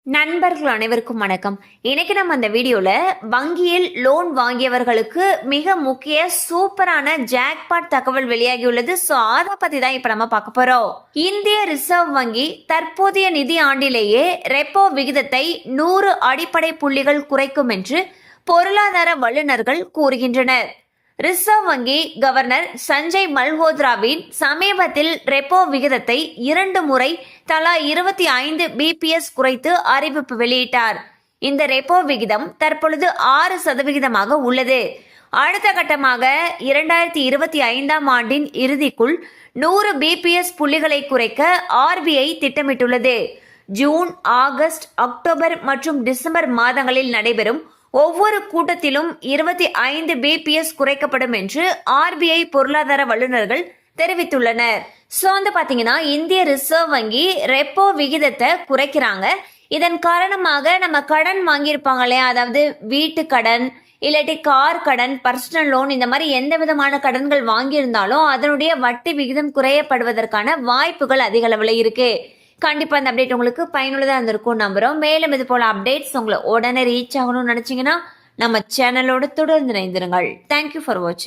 நண்பர்கள் அனைவருக்கும் வணக்கம். இன்னைக்கு நம்ம அந்த வீடியோல வங்கியில் லோன் வாங்கியவர்களுக்கு மிக முக்கிய சூப்பரான ஜாக்பாட் தகவல் வெளியாகியுள்ளது. சோ அதை பத்தி தான் இப்ப நம்ம பார்க்க போறோம். இந்திய ரிசர்வ் வங்கி தற்போதைய நிதி ஆண்டிலேயே ரெப்போ விகிதத்தை 100 அடிப்படை புள்ளிகள் குறைக்கும் என்று பொருளாதார வல்லுநர்கள் கூறுகின்றனர். ரிசர்வ் வங்கி கவர்னர் சஞ்சய் மல்ஹோத்ராவின் சமீபத்தில் ரெப்போ விகிதத்தை 2 முறை தலா 25 பிபிஎஸ் குறைத்து அறிவிப்பு வெளியிட்டார். இந்த ரெப்போ விகிதம் தற்பொழுது 6% உள்ளது. அடுத்த கட்டமாக 2025ஆம் ஆண்டின் இறுதிக்குள் 100 பிபிஎஸ் புள்ளிகளை குறைக்க ஆர்பிஐ திட்டமிட்டுள்ளது. ஜூன், ஆகஸ்ட், அக்டோபர் மற்றும் டிசம்பர் மாதங்களில் நடைபெறும் ஒவ்வொரு கூட்டத்திலும் 25 பிபிஎஸ் குறைக்கப்படும் என்று ஆர்பிஐ பொருளாதார வல்லுநர்கள் தெரிவித்துள்ளனர். சோ பாத்தீங்கன்னா இந்திய ரிசர்வ் வங்கி ரெப்போ விகிதத்தை குறைக்கிறாங்க. இதன் காரணமாக நம்ம கடன் வாங்கியிருப்பாங்க இல்லையா, அதாவது வீட்டு கடன் இல்லாட்டி கார் கடன், பர்சனல் லோன், இந்த மாதிரி எந்த விதமான கடன்கள் வாங்கியிருந்தாலும் அதனுடைய வட்டி விகிதம் குறையப்படுவதற்கான வாய்ப்புகள் அதிக அளவில் இருக்கு. கண்டிப்பா இந்த அப்டேட் உங்களுக்கு பயனுள்ளதா இருந்திருக்கும் நம்புறோம். மேலும் இது போல அப்டேட்ஸ் உங்களை உடனே ரீச் ஆகணும்னு நினைச்சீங்கன்னா நம்ம சேனலோட தொடர்ந்து இணைந்திருங்கள். தேங்க்யூ ஃபார் வாட்சிங்.